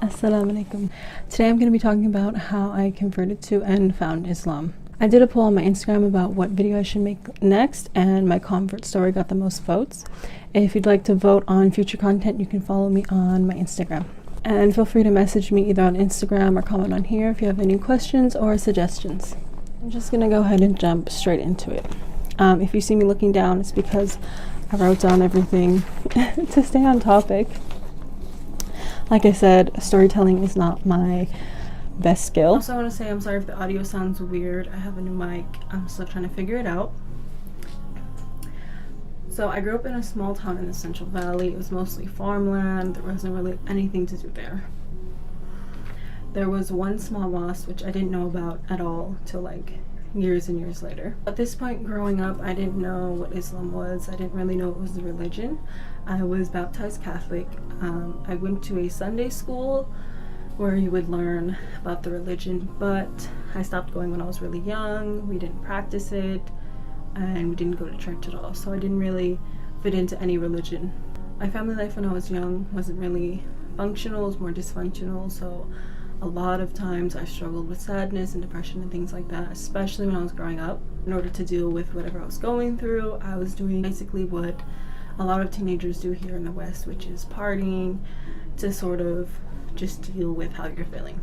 Assalamu alaikum. Today I'm going to be talking about how I converted to and found Islam. I did a poll on my Instagram about what video I should make next, and my convert story got the most votes. If you'd like to vote on future content, you can follow me on my Instagram. And feel free to message me either on Instagram or comment on here if you have any questions or suggestions. I'm just going to go ahead and jump straight into it. If you see me looking down, it's because I wrote down everything to stay on topic. Like I said, storytelling is not my best skill. Also, I want to say I'm sorry if the audio sounds weird. I have a new mic. I'm still trying to figure it out. So I grew up in a small town in the Central Valley. It was mostly farmland. There wasn't really anything to do there. There was one small mosque, which I didn't know about at all till like years and years later. At this point growing up, I didn't know what Islam was. I didn't really know it was a religion. I was baptized Catholic. I went to a Sunday school where you would learn about the religion, but I stopped going when I was really young. We didn't practice it, and we didn't go to church at all, so I didn't really fit into any religion. My family life when I was young wasn't really functional, it was more dysfunctional, so a lot of times I struggled with sadness and depression and things like that, especially when I was growing up. In order to deal with whatever I was going through, I was doing basically what a lot of teenagers do here in the West, which is partying to sort of just deal with how you're feeling.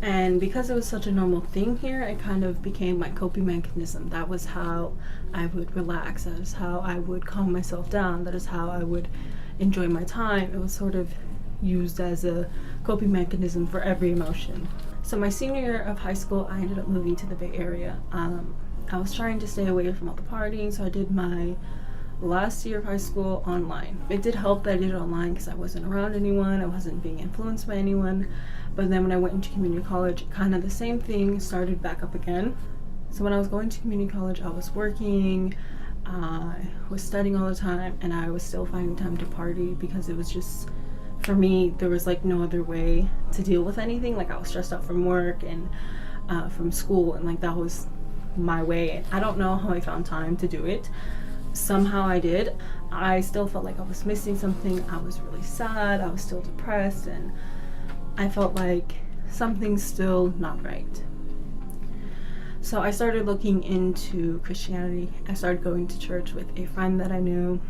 And because it was such a normal thing here, it kind of became my coping mechanism. That was how I would relax. That is how I would calm myself down. That is how I would enjoy my time. It was sort of used as a coping mechanism for every emotion. So my senior year of high school, I ended up moving to the Bay Area. I was trying to stay away from all the partying, so I did my last year of high school online. It did help that I did it online because I wasn't around anyone, I wasn't being influenced by anyone. But then when I went into community college, kind of the same thing started back up again. So when I was going to community college, I was working, I was studying all the time, and I was still finding time to party because it was just, for me, there was like no other way to deal with anything. Like I was stressed out from work and from school, and like that was my way. I don't know how I found time to do it. Somehow I did. I still felt like I was missing something. I was really sad. I was still depressed, and I felt like something's still not right. So I started looking into Christianity. I started going to church with a friend that I knew.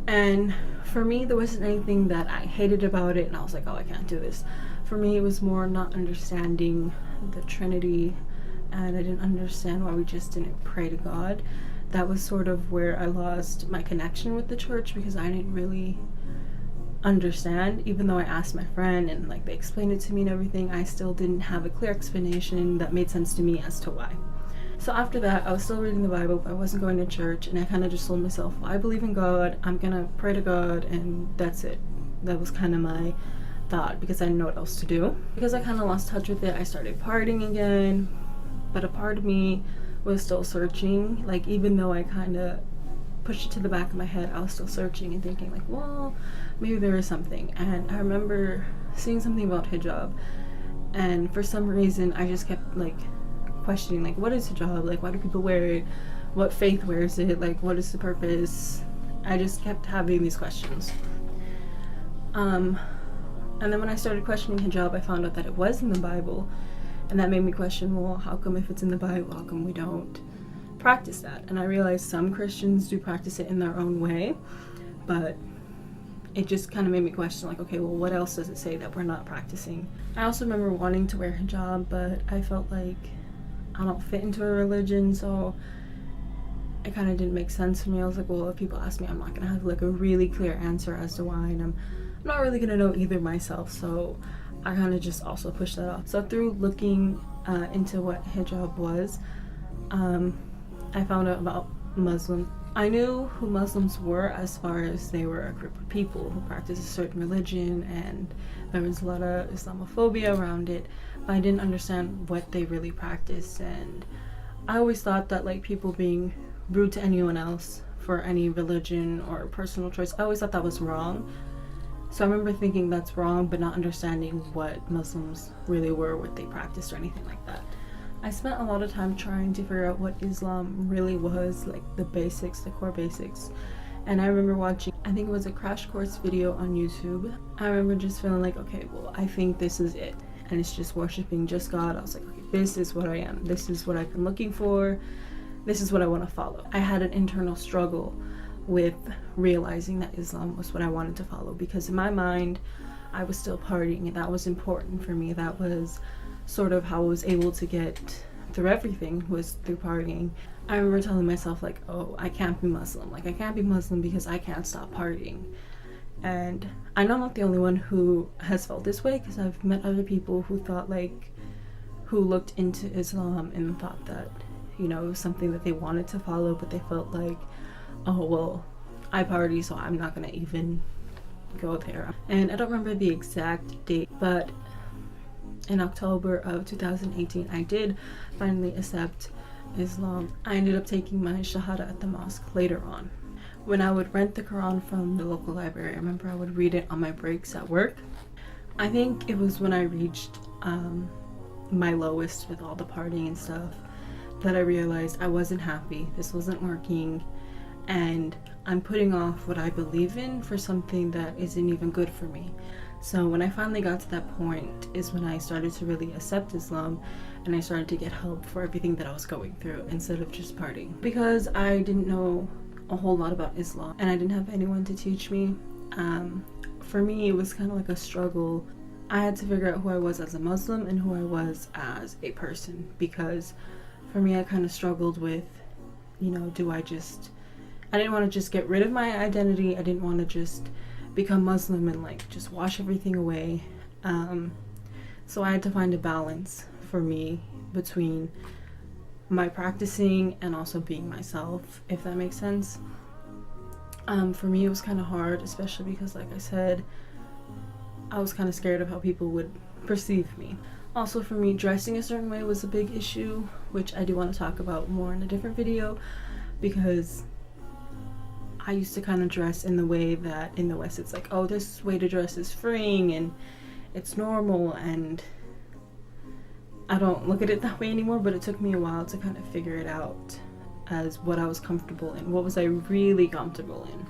And for me, there wasn't anything that I hated about it and I was like, oh, I can't do this. For me, it was more not understanding the Trinity, and I didn't understand why we just didn't pray to God. That was sort of where I lost my connection with the church because I didn't really understand. Even though I asked my friend and like they explained it to me and everything, I still didn't have a clear explanation that made sense to me as to why. So after that, I was still reading the Bible, but I wasn't going to church, and I kind of just told myself, well, I believe in God, I'm gonna pray to God, and that's it. That was kind of my thought because I didn't know what else to do. Because I kind of lost touch with it, I started partying again, but a part of me was still searching. Like even though I kind of pushed it to the back of my head, I was still searching and thinking like, well, maybe there is something. And I remember seeing something about hijab, and for some reason I just kept like questioning, like, what is hijab? Like, why do people wear it? What faith wears it? Like, what is the purpose? I just kept having these questions. And then when I started questioning hijab, I found out that it was in the Bible, and that made me question, well, how come if it's in the Bible, how come we don't practice that? And I realized some Christians do practice it in their own way, but it just kind of made me question, like, okay, well, what else does it say that we're not practicing? I also remember wanting to wear hijab, but I felt like I don't fit into a religion, so it kind of didn't make sense to me. I was like, well, if people ask me, I'm not gonna have like a really clear answer as to why, and I'm not really gonna know either myself, so I kind of just also pushed that off. So through looking into what hijab was, I found out about Muslims. I knew who Muslims were as far as they were a group of people who practiced a certain religion, and there was a lot of Islamophobia around it, but I didn't understand what they really practiced. And I always thought that like people being rude to anyone else for any religion or personal choice, I always thought that was wrong. So I remember thinking that's wrong, but not understanding what Muslims really were, what they practiced, or anything like that. I spent a lot of time trying to figure out what Islam really was, like the basics, the core basics. And I remember watching, I think it was a crash course video on YouTube. I remember just feeling like, okay, well, I think this is it. And it's just worshiping just God. I was like, okay, this is what I am. This is what I've been looking for. This is what I want to follow. I had an internal struggle with realizing that Islam was what I wanted to follow, because in my mind, I was still partying, and that was important for me. That was sort of how I was able to get through everything, was through partying. I remember telling myself like, oh, I can't be Muslim. Like, I can't be Muslim because I can't stop partying. And I know I'm not the only one who has felt this way, because I've met other people who thought like, who looked into Islam and thought that, you know, it was something that they wanted to follow, but they felt like, oh, well, I party, so I'm not gonna even go there. And I don't remember the exact date, but in October of 2018, I did finally accept Islam. I ended up taking my Shahada at the mosque later on. When I would rent the Quran from the local library, I remember I would read it on my breaks at work. I think it was when I reached my lowest with all the partying and stuff that I realized I wasn't happy. This wasn't working, and I'm putting off what I believe in for something that isn't even good for me. So when I finally got to that point is when I started to really accept Islam, and I started to get help for everything that I was going through instead of just partying. Because I didn't know a whole lot about Islam and I didn't have anyone to teach me, for me it was kind of like a struggle. I had to figure out who I was as a Muslim and who I was as a person, because for me I kind of struggled with, you know, I didn't want to just get rid of my identity. I didn't want to just become Muslim and like just wash everything away. So I had to find a balance for me between my practicing and also being myself, if that makes sense. For me it was kind of hard, especially because, like I said, I was kind of scared of how people would perceive me. Also for me, dressing a certain way was a big issue, which I do want to talk about more in a different video, because I used to kind of dress in the way that in the West it's like, oh, this way to dress is freeing and it's normal, and I don't look at it that way anymore, but it took me a while to kind of figure it out as what I was comfortable in. What was I really comfortable in?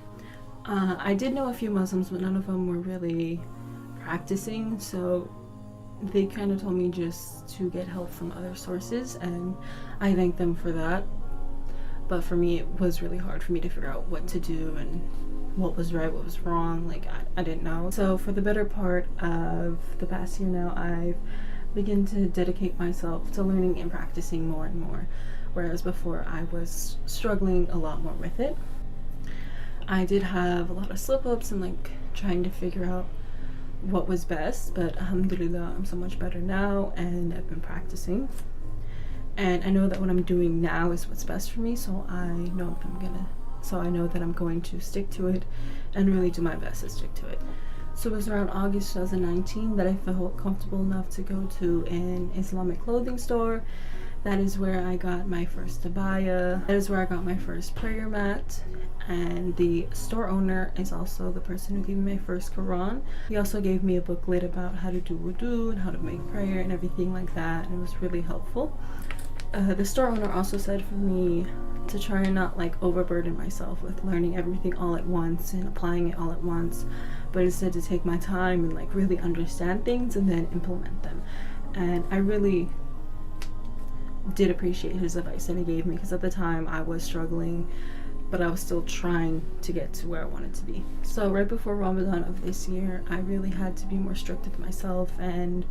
I did know a few Muslims, but none of them were really practicing, so they kind of told me just to get help from other sources, and I thank them for that. But for me, it was really hard for me to figure out what to do and what was right, what was wrong. Like, I didn't know. So for the better part of the past year now, I've begun to dedicate myself to learning and practicing more and more, whereas before I was struggling a lot more with it. I did have a lot of slip-ups and like trying to figure out what was best, but alhamdulillah, I'm so much better now, and I've been practicing. And I know that what I'm doing now is what's best for me, so I know that I'm going to stick to it and really do my best to stick to it. So it was around August 2019 that I felt comfortable enough to go to an Islamic clothing store. That is where I got my first abaya. That is where I got my first prayer mat. And the store owner is also the person who gave me my first Quran. He also gave me a booklet about how to do wudu and how to make prayer and everything like that, and it was really helpful. The store owner also said for me to try and not like overburden myself with learning everything all at once and applying it all at once, but instead to take my time and like really understand things and then implement them. And I really did appreciate his advice that he gave me, because at the time I was struggling, but I was still trying to get to where I wanted to be. So right before Ramadan of this year, I really had to be more strict with myself and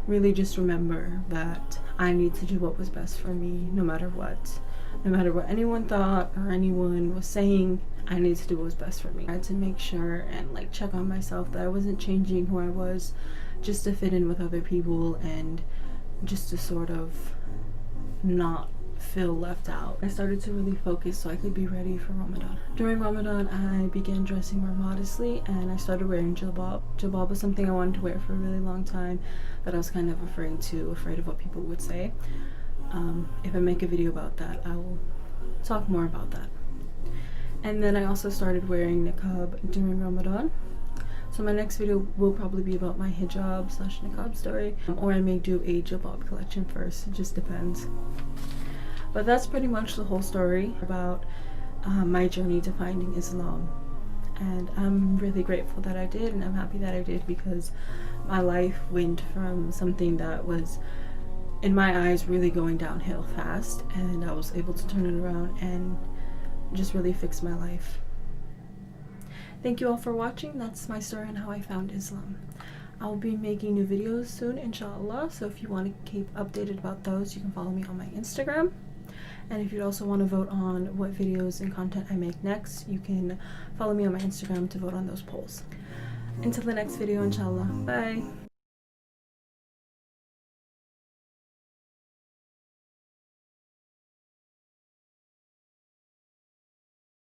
really just remember that I need to do what was best for me, no matter what. No matter what anyone thought or anyone was saying, I need to do what was best for me. I had to make sure and like check on myself that I wasn't changing who I was just to fit in with other people and just to sort of not feel left out. I started to really focus so I could be ready for Ramadan. During Ramadan, I began dressing more modestly and I started wearing jilbab. Jilbab was something I wanted to wear for a really long time that I was kind of afraid of what people would say. If I make a video about that, I will talk more about that. And then I also started wearing niqab during Ramadan. So my next video will probably be about my hijab / niqab story, or I may do a jilbab collection first. It just depends. But that's pretty much the whole story about my journey to finding Islam. And I'm really grateful that I did, and I'm happy that I did, because my life went from something that was, in my eyes, really going downhill fast, and I was able to turn it around and just really fix my life. Thank you all for watching. That's my story on how I found Islam. I'll be making new videos soon, inshallah, so if you want to keep updated about those, you can follow me on my Instagram. And if you'd also want to vote on what videos and content I make next, you can follow me on my Instagram to vote on those polls. Until the next video, inshallah. Bye!